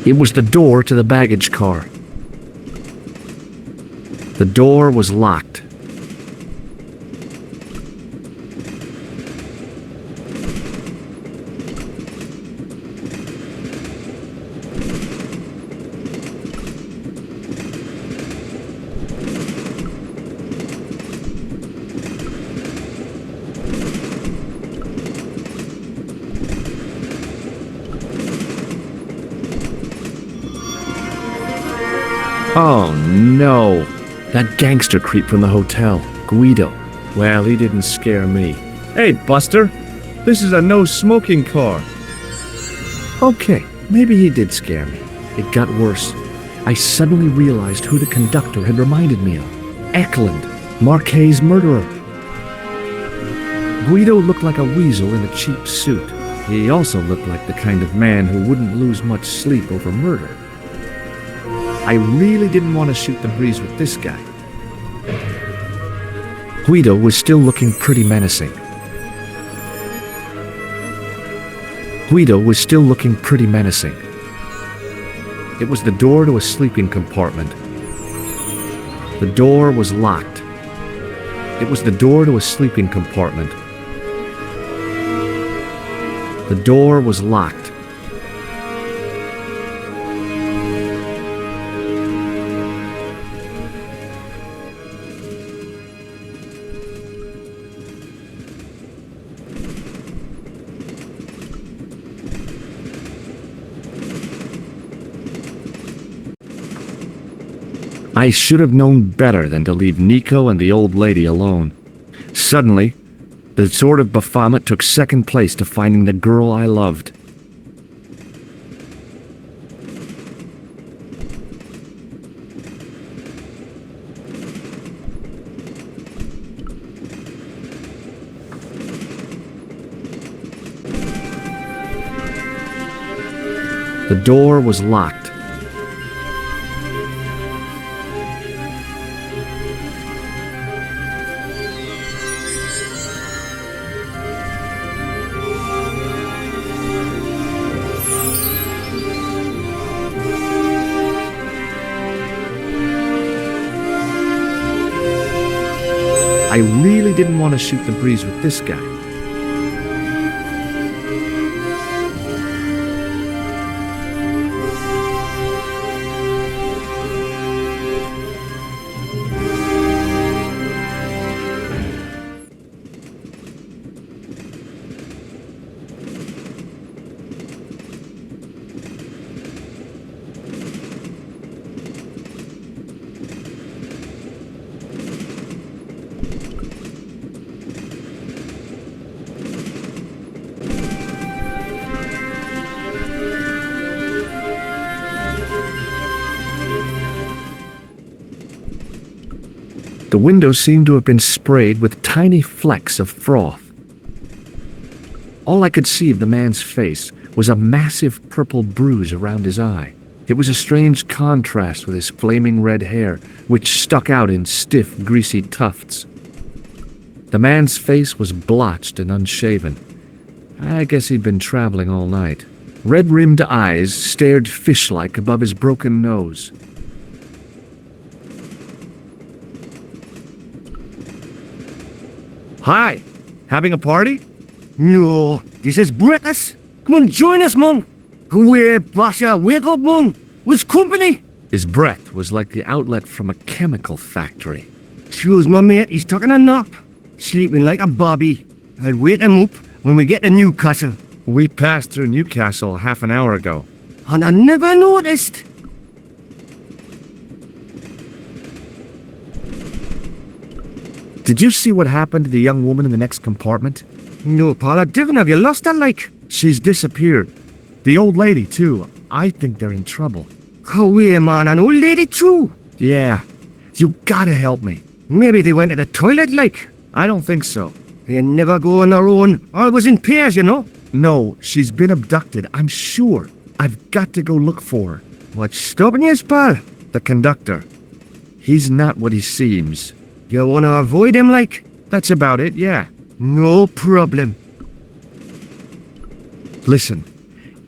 It was the door to the baggage car. The door was locked. Oh no, that gangster creep from the hotel, Guido. Well, he didn't scare me. Hey, Buster, this is a no-smoking car. Okay, maybe he did scare me. It got worse. I suddenly realized who the conductor had reminded me of. Eklund, Marquet's murderer. Guido looked like a weasel in a cheap suit. He also looked like the kind of man who wouldn't lose much sleep over murder. I really didn't want to shoot the breeze with this guy. Guido was still looking pretty menacing. Guido was still looking pretty menacing. It was the door to a sleeping compartment. The door was locked. It was the door to a sleeping compartment. The door was locked. I should have known better than to leave Nico and the old lady alone. Suddenly, the sword of Baphomet took second place to finding the girl I loved. The door was locked. I really didn't want to shoot the breeze with this guy. The windows seemed to have been sprayed with tiny flecks of froth. All I could see of the man's face was a massive purple bruise around his eye. It was a strange contrast with his flaming red hair, which stuck out in stiff, greasy tufts. The man's face was blotched and unshaven. I guess he'd been traveling all night. Red-rimmed eyes stared fish-like above his broken nose. Hi, having a party? No, this is breakfast. Come on, join us, man. Come here, Basha, wake up, man. With company. His breath was like the outlet from a chemical factory. Choose my mate, he's taking a nap. Sleeping like a bobby. I'll wake him up when we get to Newcastle. We passed through Newcastle half an hour ago. And I never noticed. Did you see what happened to the young woman in the next compartment? No, Paula, Divin, have you lost her, like? She's disappeared. The old lady, too. I think they're in trouble. Oh, yeah, man, an old lady, too. Yeah. You gotta help me. Maybe they went to the toilet, like. I don't think so. They never go on their own. Always in pairs, you know. No, she's been abducted, I'm sure. I've got to go look for her. What's stopping you, pal? The conductor. He's not what he seems. You want to avoid him, like? That's about it, yeah. No problem. Listen,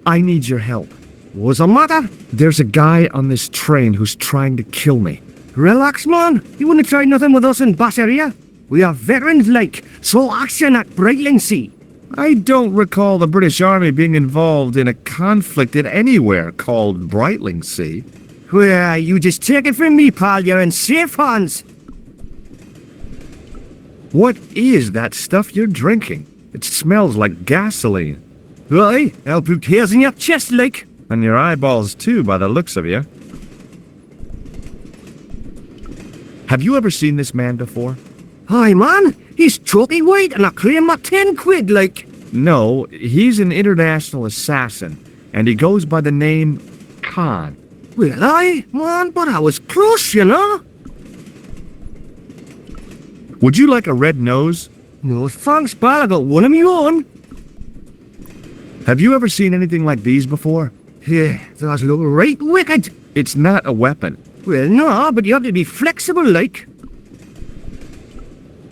I need your help. What's the matter? There's a guy on this train who's trying to kill me. Relax, man. You wouldn't try nothing with us in Basharia. We are veterans like, so action at Brightling Sea. I don't recall the British Army being involved in a conflict in anywhere called Brightling Sea. Well, you just take it from me, pal. You're in safe hands. What is that stuff you're drinking? It smells like gasoline. Right, I'll put hairs in your chest, like. And your eyeballs too, by the looks of you. Have you ever seen this man before? Hi, man. He's chalky white and I claim my 10 quid, like. No, he's an international assassin, and he goes by the name Khan. Well, man, but I was close, you know. Would you like a red nose? No thanks, pal. I got one of my own. Have you ever seen anything like these before? Yeah, those look right wicked. It's not a weapon. Well, no, but you have to be flexible, like.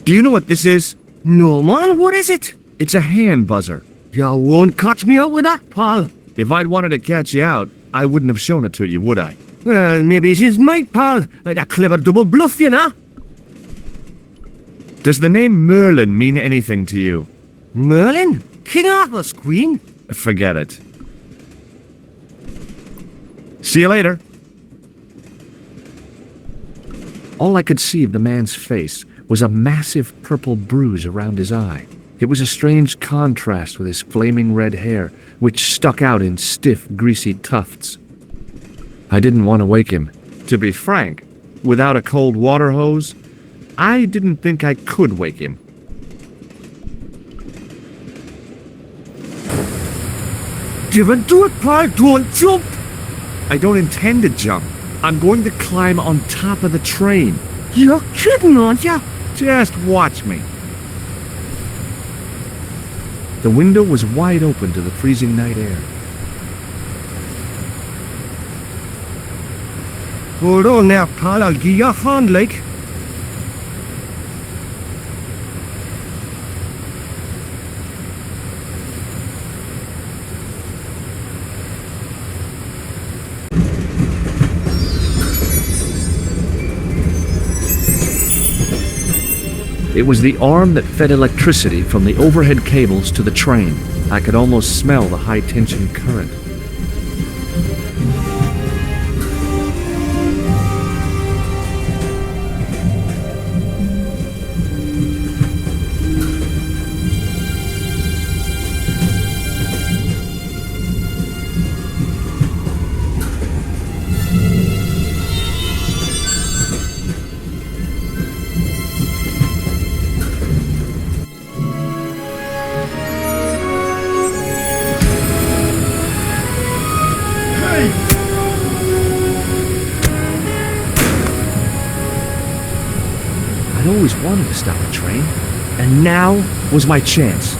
Do you know what this is? No, man, what is it? It's a hand buzzer. You won't catch me out with that, pal. If I'd wanted to catch you out, I wouldn't have shown it to you, would I? Well, maybe it's his mate, pal. Like a clever double bluff, you know? Does the name Merlin mean anything to you? Merlin? King Arthur's queen? Forget it. See you later. All I could see of the man's face was a massive purple bruise around his eye. It was a strange contrast with his flaming red hair, which stuck out in stiff, greasy tufts. I didn't want to wake him. To be frank, without a cold water hose, I didn't think I could wake him. Give it to it, pal. Don't jump. I don't intend to jump. I'm going to climb on top of the train. You're kidding, aren't you? Just watch me. The window was wide open to the freezing night air. Hold on now, pal. I'll give you a hand, like. It was the arm that fed electricity from the overhead cables to the train. I could almost smell the high-tension current. I'd always wanted to stop a train, and now was my chance.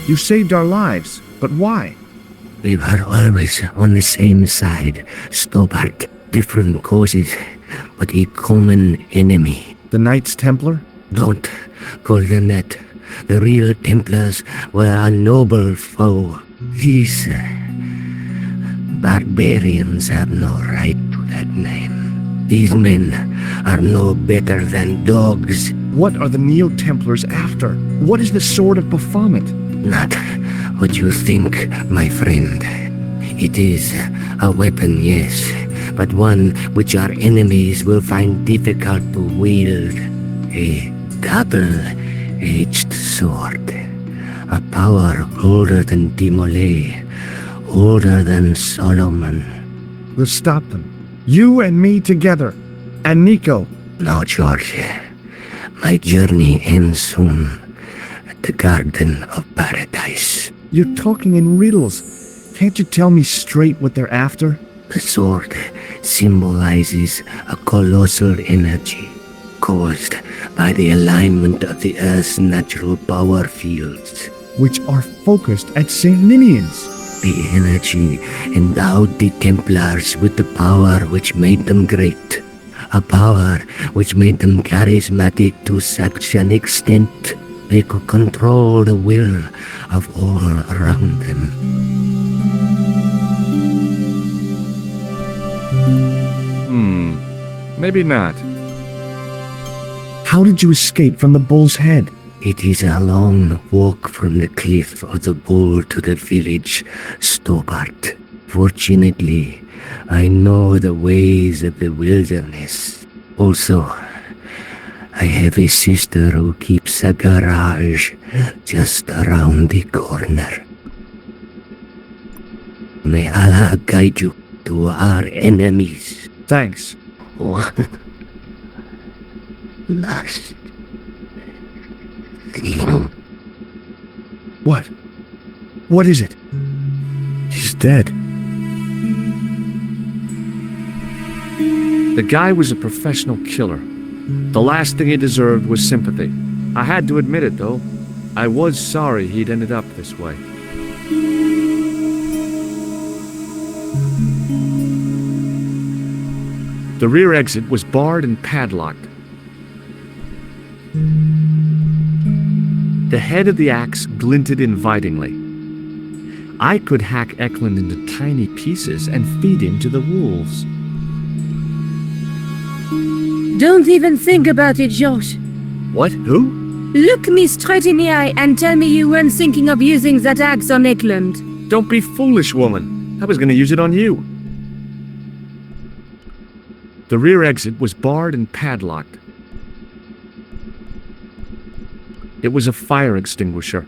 You saved our lives, but why? We were always on the same side, stubborn, different causes, but a common enemy. The Knights Templar? Don't call them that. The real Templars were a noble foe. These barbarians have no right to that name. These men are no better than dogs. What are the Neo-Templars after? What is the Sword of Baphomet? Not what you think, my friend. It is a weapon, yes, but one which our enemies will find difficult to wield. A double-edged sword. A power older than Timolay, older than Solomon. We'll stop them. You and me together. And Nico. No, George. My journey ends soon at the Garden of Paradise. You're talking in riddles. Can't you tell me straight what they're after? The sword symbolizes a colossal energy caused by the alignment of the Earth's natural power fields, Which are focused at St. Ninian's. The energy endowed the Templars with the power which made them great. a power which made them charismatic to such an extent they could control the will of all around them. Maybe not. How did you escape from the bull's head? It is a long walk from the cliff of the bull to the village, Stobart. Fortunately, I know the ways of the wilderness. Also, I have a sister who keeps a garage just around the corner. May Allah guide you to our enemies. Thanks. Last thing. What? What is it? He's dead. The guy was a professional killer. The last thing he deserved was sympathy. I had to admit it, though. I was sorry he'd ended up this way. The rear exit was barred and padlocked. The head of the axe glinted invitingly. I could hack Eklund into tiny pieces and feed him to the wolves. Don't even think about it, Josh. What? Who? Look me straight in the eye and tell me you weren't thinking of using that axe on Eklund. Don't be foolish, woman. I was going to use it on you. The rear exit was barred and padlocked. It was a fire extinguisher.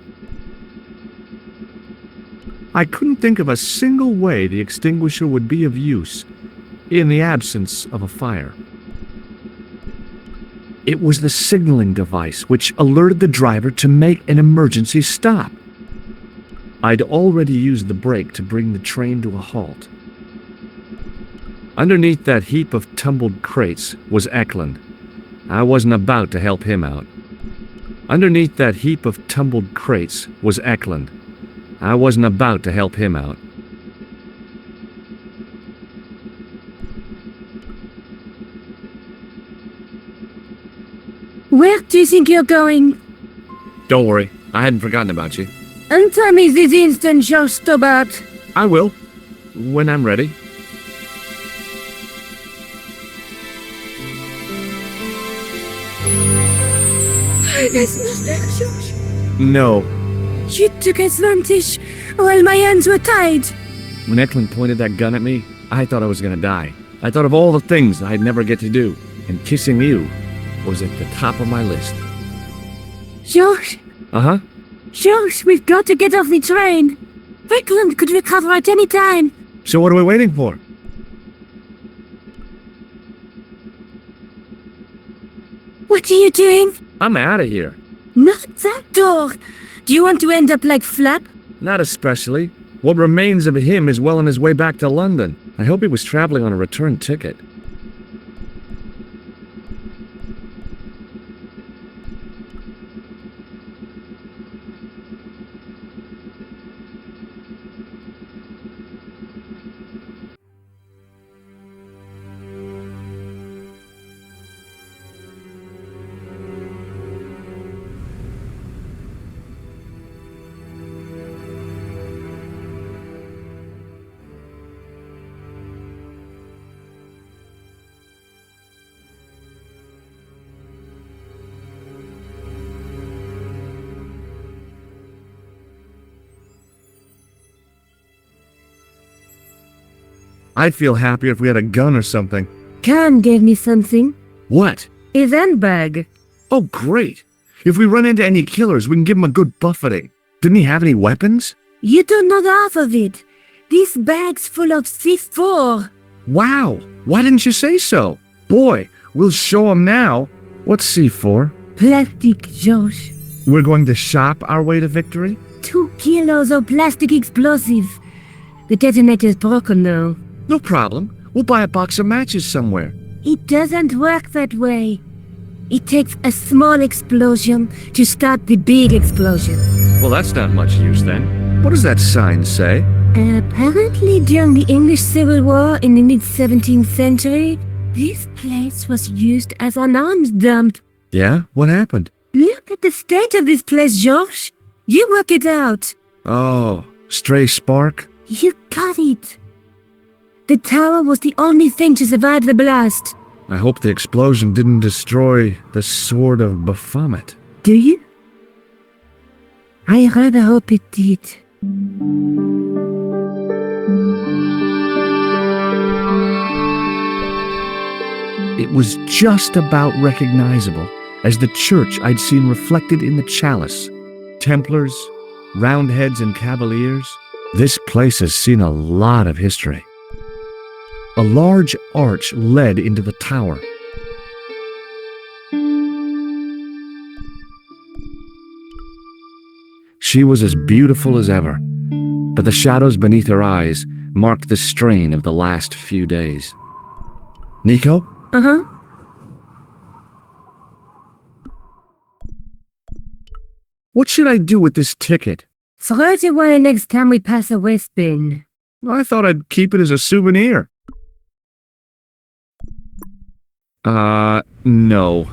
I couldn't think of a single way the extinguisher would be of use in the absence of a fire. It was the signaling device which alerted the driver to make an emergency stop. I'd already used the brake to bring the train to a halt. Underneath that heap of tumbled crates was Eklund. I wasn't about to help him out. Underneath that heap of tumbled crates was Eklund. I wasn't about to help him out. Where do you think you're going? Don't worry, I hadn't forgotten about you. And tell me this instant, Josh Stobart. I will, when I'm ready. That's not there, Josh. No. You took advantage while my hands were tied. When Eklund pointed that gun at me, I thought I was gonna die. I thought of all the things I'd never get to do, and kissing you was at the top of my list. Josh, Uh-huh. Josh, we've got to get off the train. Eklund could recover at any time. So what are we waiting for? What are you doing? I'm out of here. Not that door. Do you want to end up like Flap? Not especially. What remains of him is well on his way back to London. I hope he was traveling on a return ticket. I'd feel happier if we had a gun or something. Khan gave me something. What? A van bag. Oh, great. If we run into any killers, we can give them a good buffeting. Didn't he have any weapons? You don't know the half of it. This bag's full of C4. Wow. Why didn't you say so? Boy, we'll show him now. What's C4? Plastic, Josh. We're going to shop our way to victory? 2 kilos of plastic explosive. The detonator's broken now. No problem. We'll buy a box of matches somewhere. It doesn't work that way. It takes a small explosion to start the big explosion. Well, that's not much use then. What does that sign say? Apparently during the English Civil War in the mid-17th century, This place was used as an arms dump. Yeah? What happened? Look at the state of this place, George. You work it out. Oh, stray spark? You got it. The tower was the only thing to survive the blast. I hope the explosion didn't destroy the Sword of Baphomet. Do you? I rather hope it did. It was just about recognizable as the church I'd seen reflected in the chalice. Templars, Roundheads, and Cavaliers. This place has seen a lot of history. A large arch led into the tower. She was as beautiful as ever, but the shadows beneath her eyes marked the strain of the last few days. Nico? Uh-huh. What should I do with this ticket? Throw it away next time we pass a waste bin. I thought I'd keep it as a souvenir. No.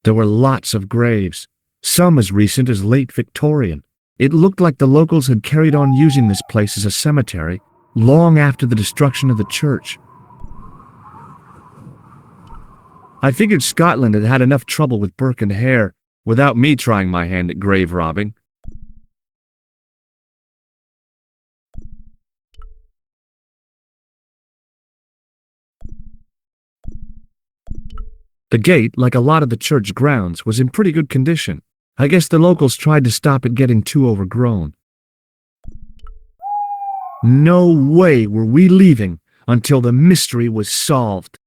There were lots of graves, some as recent as late Victorian. It looked like the locals had carried on using this place as a cemetery long after the destruction of the church. I figured Scotland had had enough trouble with Burke and Hare without me trying my hand at grave robbing. The gate, like a lot of the church grounds, was in pretty good condition. I guess the locals tried to stop it getting too overgrown. No way were we leaving until the mystery was solved.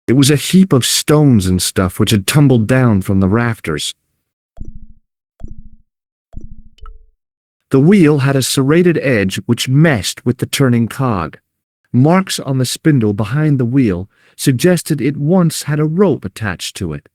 It was a heap of stones and stuff which had tumbled down from the rafters. The wheel had a serrated edge which meshed with the turning cog. Marks on the spindle behind the wheel suggested it once had a rope attached to it.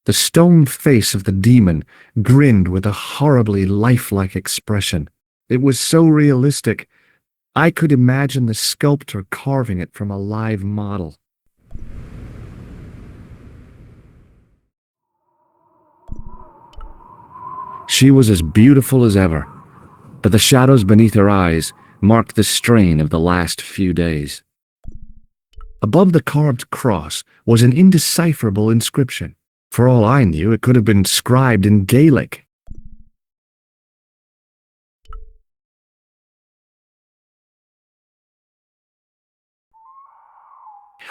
The stone face of the demon grinned with a horribly lifelike expression. It was so realistic, I could imagine the sculptor carving it from a live model. She was as beautiful as ever, but the shadows beneath her eyes marked the strain of the last few days. Above the carved cross was an indecipherable inscription. For all I knew, it could have been scribed in Gaelic.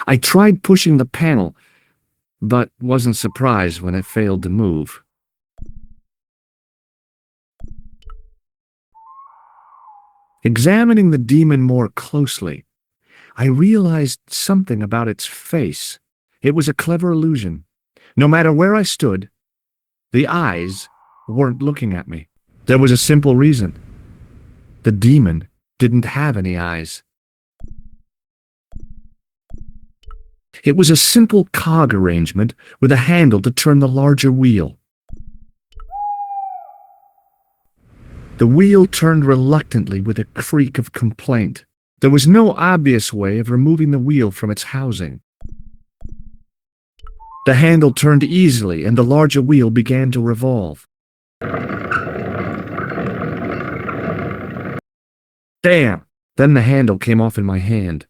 I tried pushing the panel, but wasn't surprised when it failed to move. Examining the demon more closely, I realized something about its face. It was a clever illusion. No matter where I stood, the eyes weren't looking at me. There was a simple reason. The demon didn't have any eyes. It was a simple cog arrangement with a handle to turn the larger wheel. The wheel turned reluctantly with a creak of complaint. There was no obvious way of removing the wheel from its housing. The handle turned easily and the larger wheel began to revolve. Damn! Then the handle came off in my hand.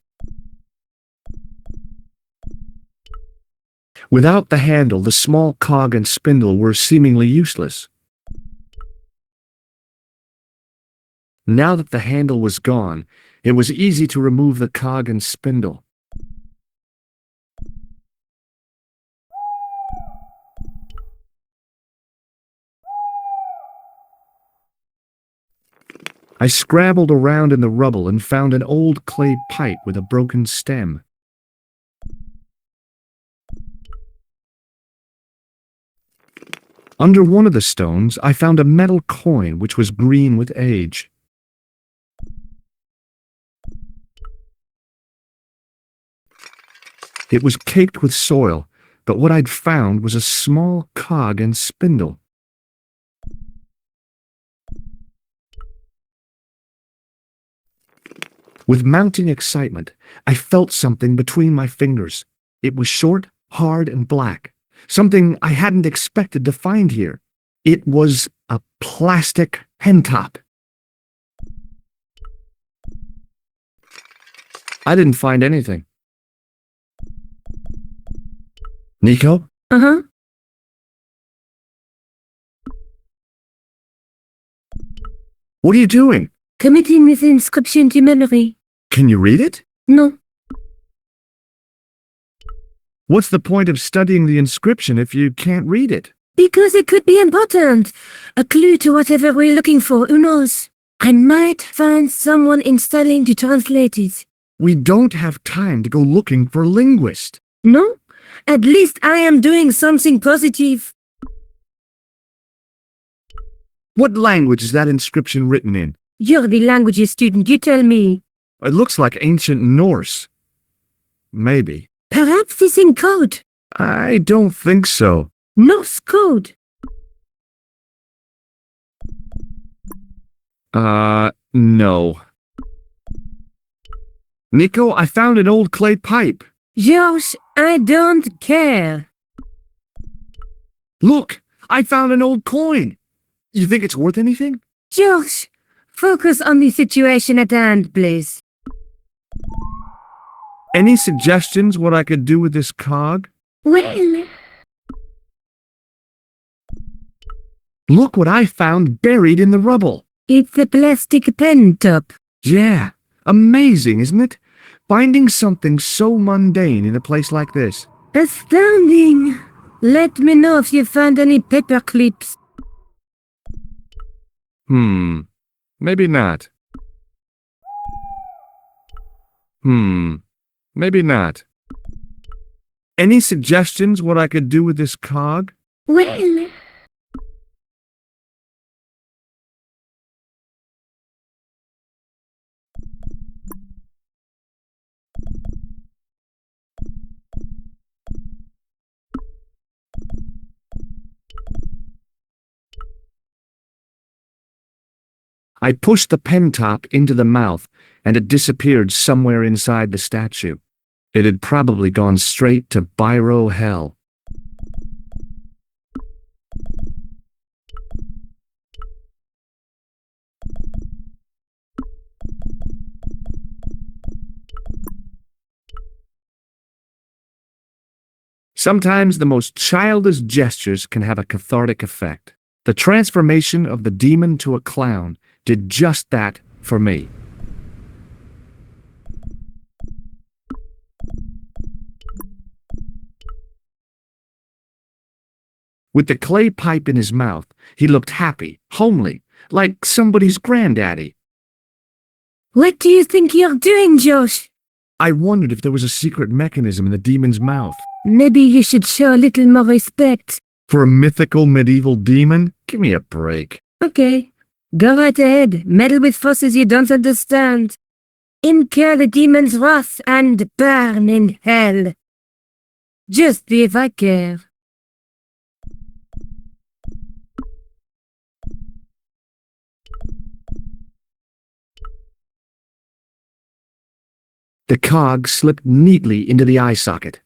Without the handle, the small cog and spindle were seemingly useless. Now that the handle was gone, it was easy to remove the cog and spindle. I scrabbled around in the rubble and found an old clay pipe with a broken stem. Under one of the stones, I found a metal coin which was green with age. It was caked with soil, but what I'd found was a small cog and spindle. With mounting excitement, I felt something between my fingers. It was short, hard, and black. Something I hadn't expected to find here. It was a plastic pen top. I didn't find anything. Nico? Uh-huh. What are you doing? Committing this inscription to memory. Can you read it? No. What's the point of studying the inscription if you can't read it? Because it could be important. A clue to whatever we're looking for, who knows? I might find someone installing to translate it. We don't have time to go looking for a linguist. No? At least I am doing something positive. What language is that inscription written in? You're the languages student, you tell me. It looks like ancient Norse. Maybe. Perhaps it's in code. I don't think so. Norse code. No. Nico, I found an old clay pipe. Josh, I don't care. Look, I found an old coin. You think it's worth anything? Josh, focus on the situation at hand, please. Any suggestions what I could do with this cog? Well, Look what I found buried in the rubble. it's a plastic pen top. Yeah, amazing, isn't it? Finding something so mundane in a place like this. Astounding. Let me know if you found any paper clips. Maybe not. Maybe not. Any suggestions what I could do with this cog? Well, I pushed the pen top into the mouth, and it disappeared somewhere inside the statue. It had probably gone straight to Biro Hell. Sometimes the most childish gestures can have a cathartic effect. The transformation of the demon to a clown did just that for me. With the clay pipe in his mouth, he looked happy, homely, like somebody's granddaddy. what do you think you're doing, Josh? I wondered if there was a secret mechanism in the demon's mouth. Maybe you should show a little more respect. For a mythical medieval demon? Give me a break. Okay, go right ahead. Meddle with forces you don't understand. Incur the demon's wrath and burn in hell. Just be if I care. The cog slipped neatly into the eye socket.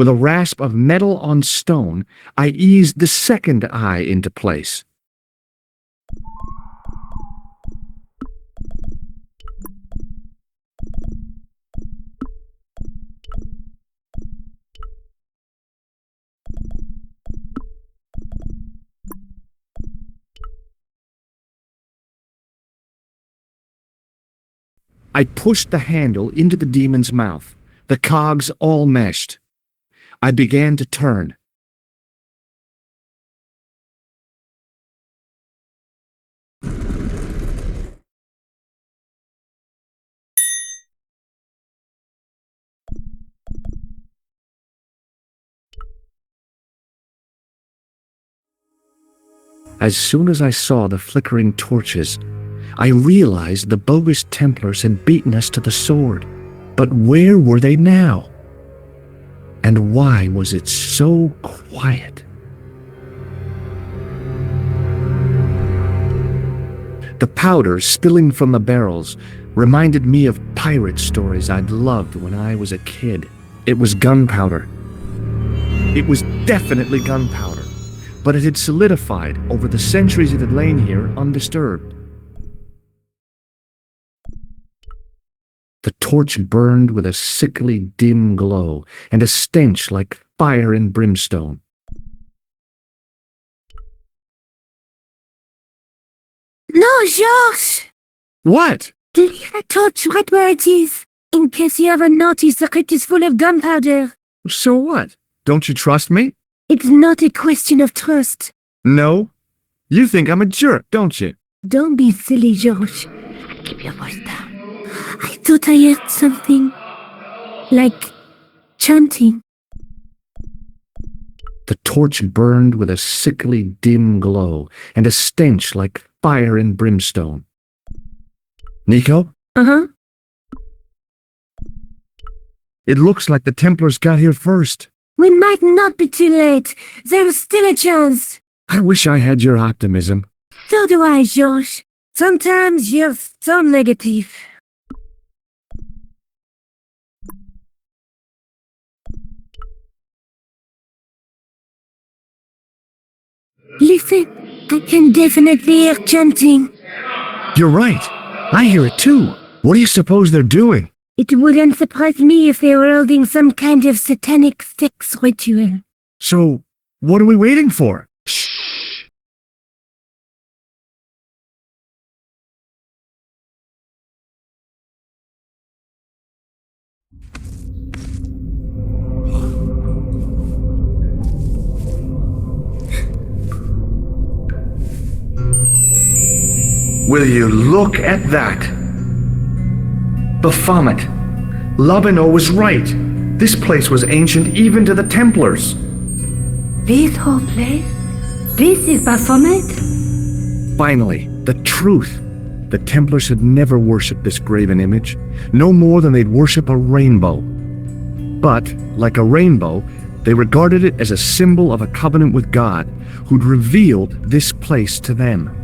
With a rasp of metal on stone, I eased the second eye into place. I pushed the handle into the demon's mouth, the cogs all meshed. I began to turn. As soon as I saw the flickering torches, I realized the bogus Templars had beaten us to the sword. But where were they now? And why was it so quiet? The powder spilling from the barrels reminded me of pirate stories I'd loved when I was a kid. It was gunpowder. It was definitely gunpowder, but it had solidified over the centuries it had lain here undisturbed. The torch burned with a sickly dim glow and a stench like fire and brimstone. No, Georges! What? Leave a torch right where it is, in case you ever notice the crypt is full of gunpowder. So what? Don't you trust me? It's not a question of trust. No? You think I'm a jerk, don't you? Don't be silly, Georges. Keep your voice down. I thought I heard something. Like chanting. The torch burned with a sickly dim glow and a stench like fire and brimstone. Nico? Uh-huh. It looks like the Templars got here first. We might not be too late. There's still a chance. I wish I had your optimism. So do I, Georges. Sometimes you're so negative. Listen, I can definitely hear chanting. You're right. I hear it too. What do you suppose they're doing? It wouldn't surprise me if they were holding some kind of satanic sex ritual. So, what are we waiting for? Will you look at that? Baphomet. Labino was right. This place was ancient even to the Templars. This whole place? This is Baphomet? Finally, the truth. The Templars had never worshipped this graven image, no more than they'd worship a rainbow. But, like a rainbow, they regarded it as a symbol of a covenant with God, who'd revealed this place to them.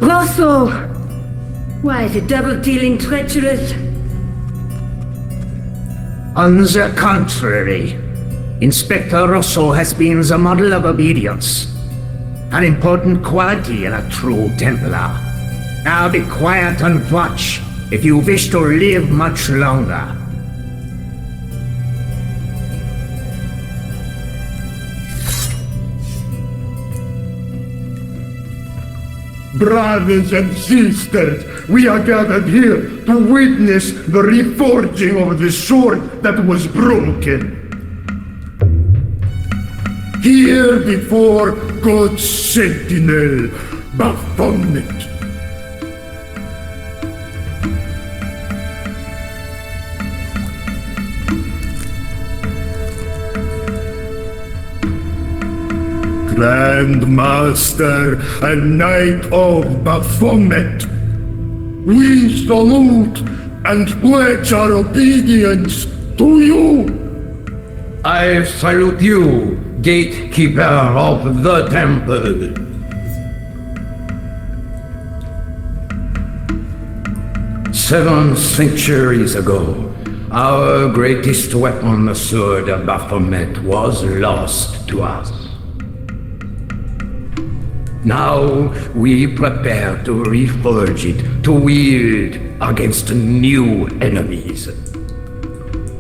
Rosso! Why, the double-dealing treacherous? On the contrary, Inspector Rosso has been the model of obedience, an important quality in a true Templar. Now be quiet and watch if you wish to live much longer. Brothers and sisters, we are gathered here to witness the reforging of the sword that was broken. Here before God's sentinel, Baphomet. Grand Master and Knight of Baphomet, we salute and pledge our obedience to you. I salute you, gatekeeper of the temple. 7 centuries ago, our greatest weapon, the sword of Baphomet, was lost to us. Now we prepare to reforge it, to wield against new enemies.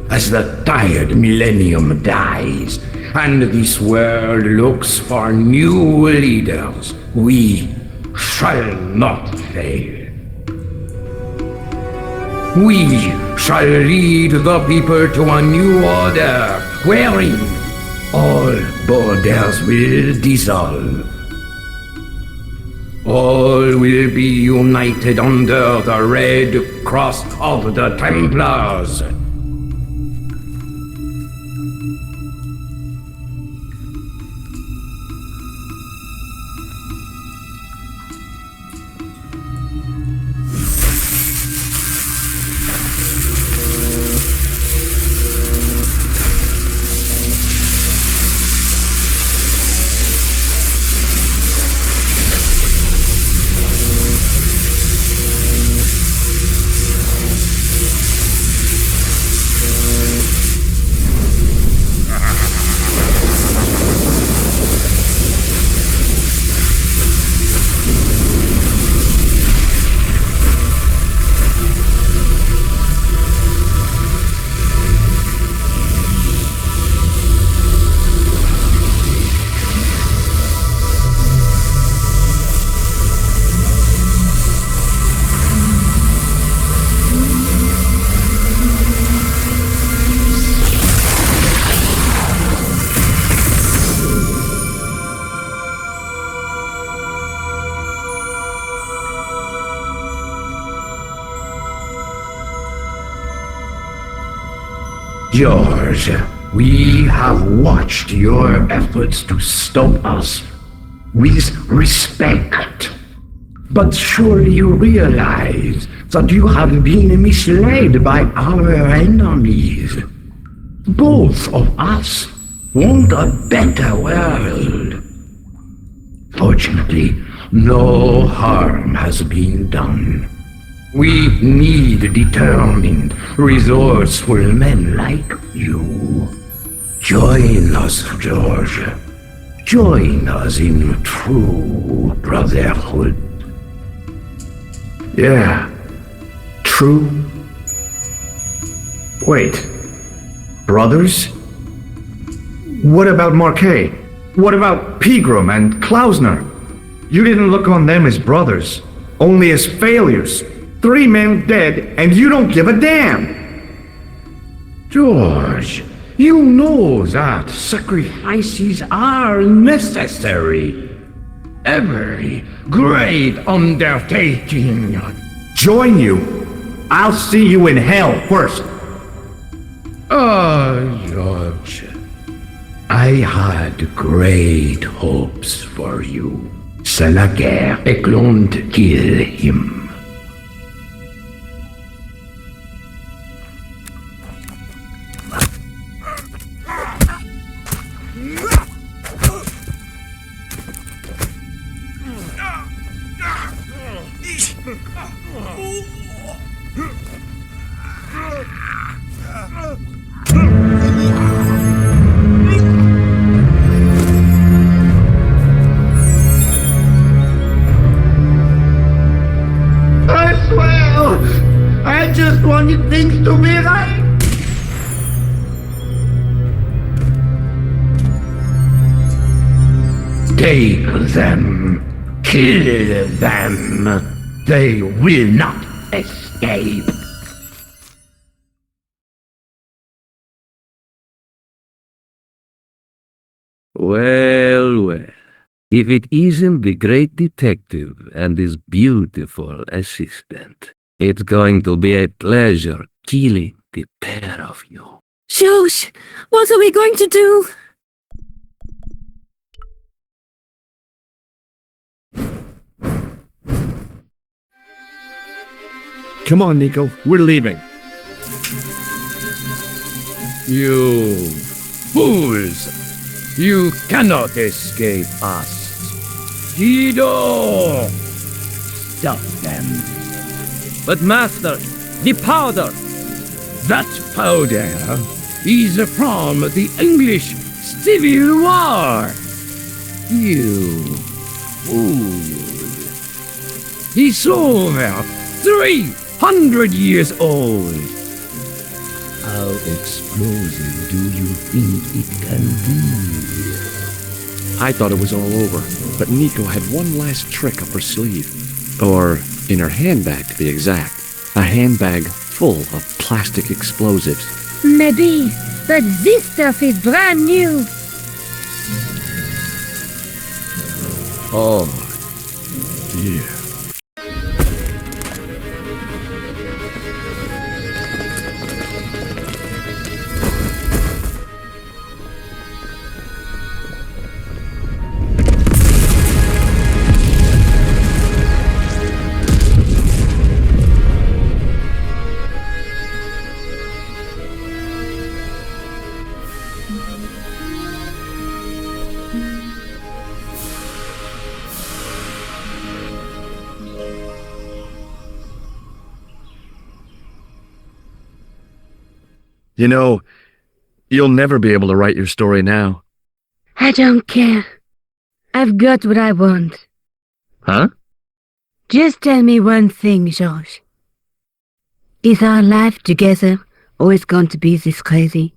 As the tired millennium dies, and this world looks for new leaders, we shall not fail. We shall lead the people to a new order, wherein all borders will dissolve. All will be united under the red cross of the Templars. George, we have watched your efforts to stop us with respect. But surely you realize that you have been misled by our enemies. Both of us want a better world. Fortunately, no harm has been done. We need determined, resourceful men like you. Join us, George. Join us in true brotherhood. Yeah. True. Wait. Brothers? What about Marquet? What about Pegram and Klausner? You didn't look on them as brothers, only as failures. 3 men dead, and you don't give a damn! George, you know that sacrifices are necessary. Every great undertaking. Join you? I'll see you in hell first! George, I had great hopes for you. C'est la guerre. Eklund kill him. I just wanted things to be right. Take them. Kill them. They will not escape. Well, well. If it isn't the great detective and his beautiful assistant, it's going to be a pleasure killing the pair of you. Shush! What are we going to do? Come on, Nico. We're leaving. You fools! You cannot escape us. Guido! Stop them. But Master, The powder. That powder is from the English Civil War. You fool. He's over 300 years old. How explosive do you think it can be? I thought it was all over, but Nico had one last trick up her sleeve. Or in her handbag, to be exact. A handbag full of plastic explosives. Maybe, but this stuff is brand new. Oh, dear. You know, you'll never be able to write your story now. I don't care. I've got what I want. Huh? Just tell me one thing, George. Is our life together always going to be this crazy?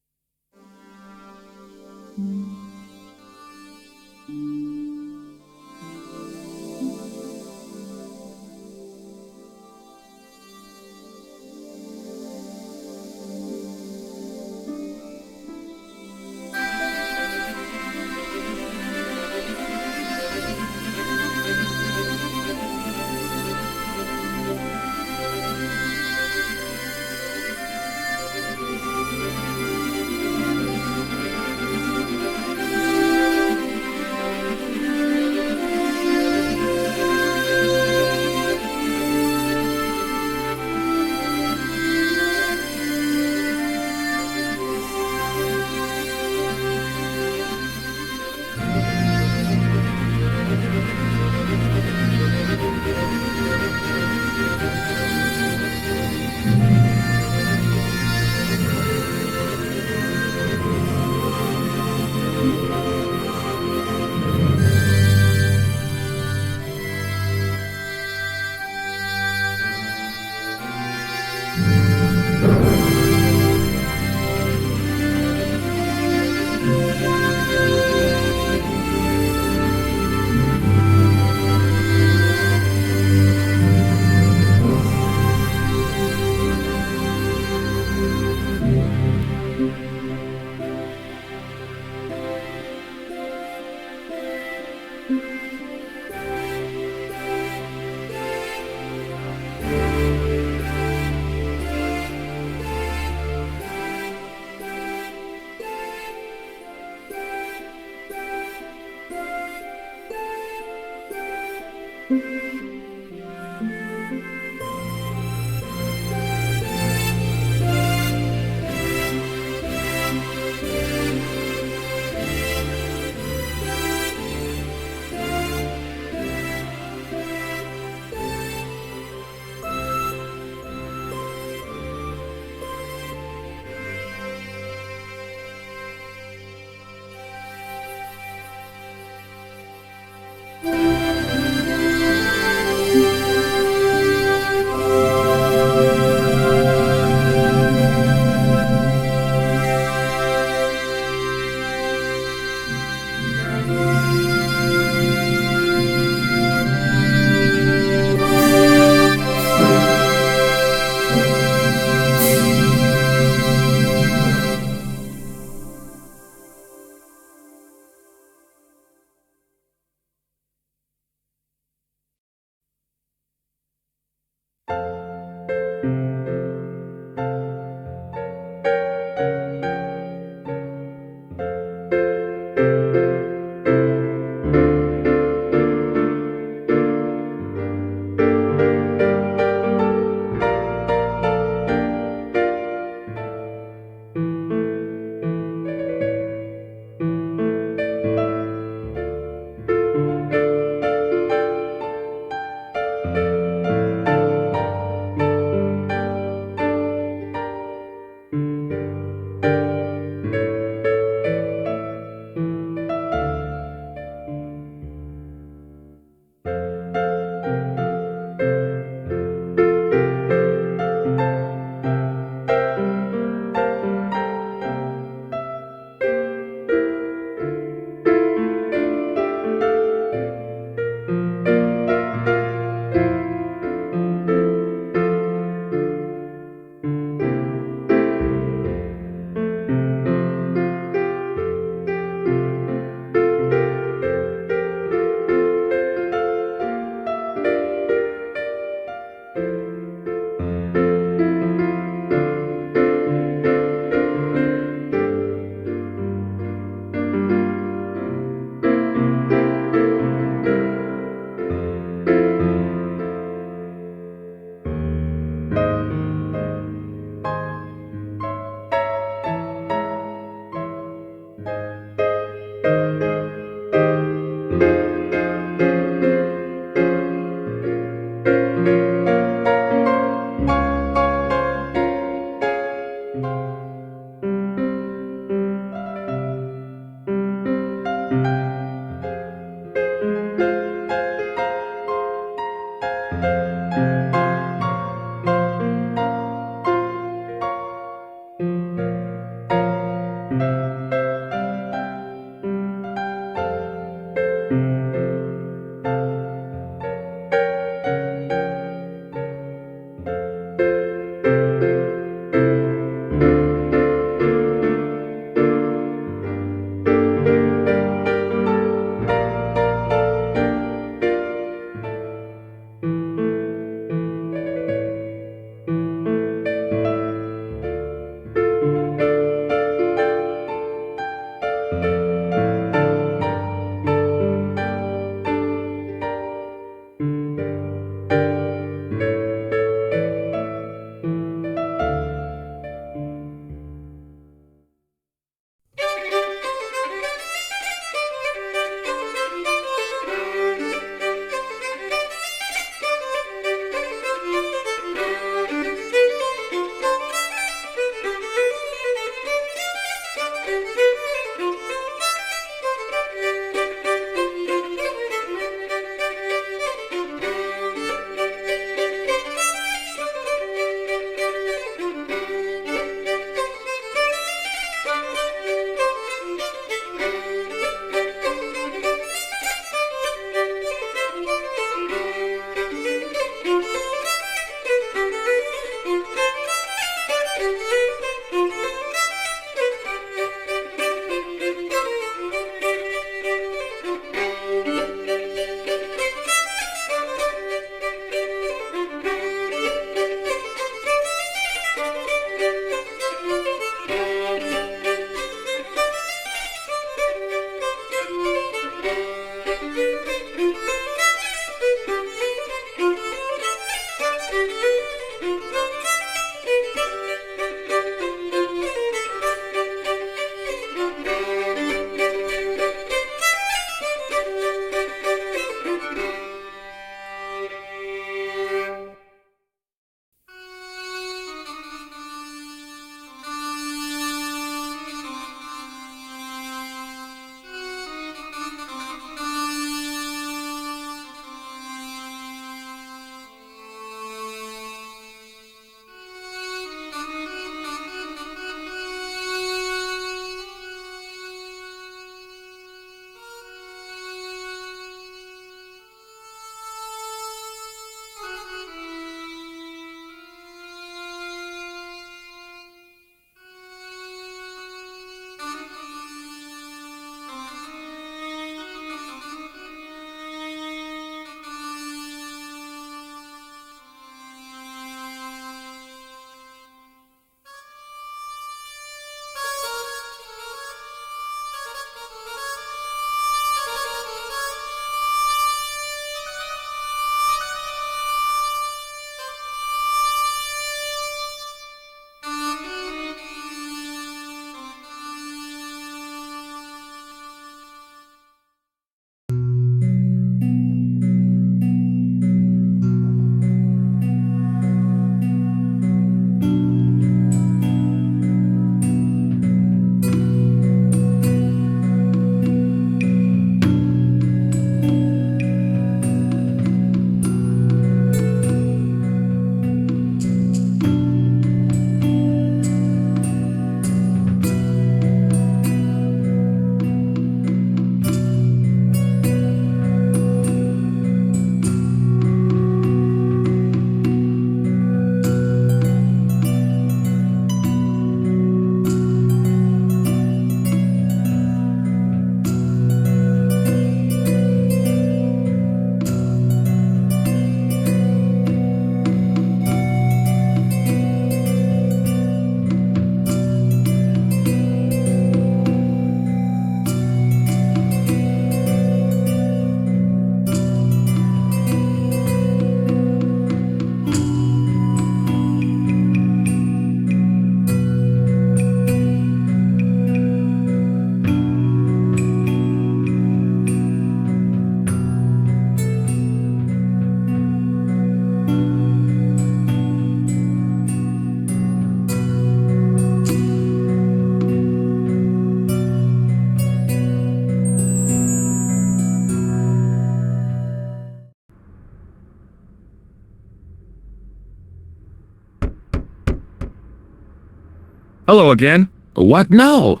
Hello again. What now?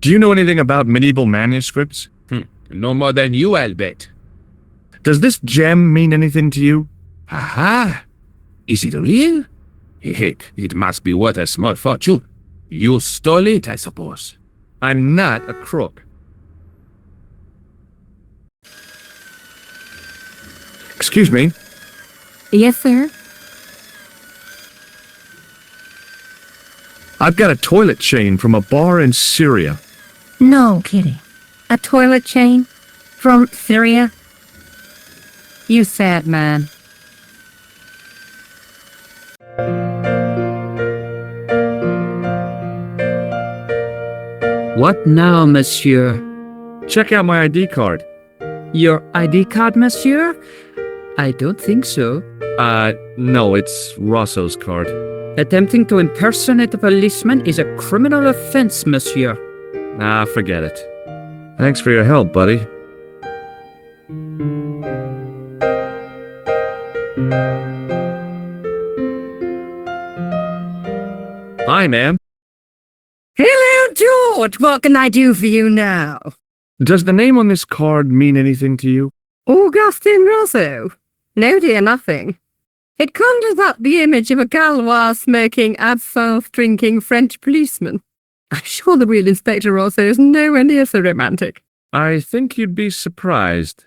Do you know anything about medieval manuscripts? No more than you, I'll bet. Does this gem mean anything to you? Aha! Is it real? Heck, it must be worth a small fortune. You stole it, I suppose. I'm not a crook. Excuse me. Yes, sir. I've got a toilet chain from a bar in Syria. No kidding. A toilet chain? From Syria? You sad man. What now, monsieur? Check out my ID card. Your ID card, monsieur? I don't think so. No, it's Rosso's card. Attempting to impersonate a policeman is a criminal offense, monsieur. Ah, forget it. Thanks for your help, buddy. Hi, ma'am. Hello, George. What can I do for you now? Does the name on this card mean anything to you? Augustin Rosso? No, dear, nothing. It conjures up the image of a Gaulois-smoking, absinthe-drinking French policeman. I'm sure the real Inspector Rosso is nowhere near so romantic. I think you'd be surprised.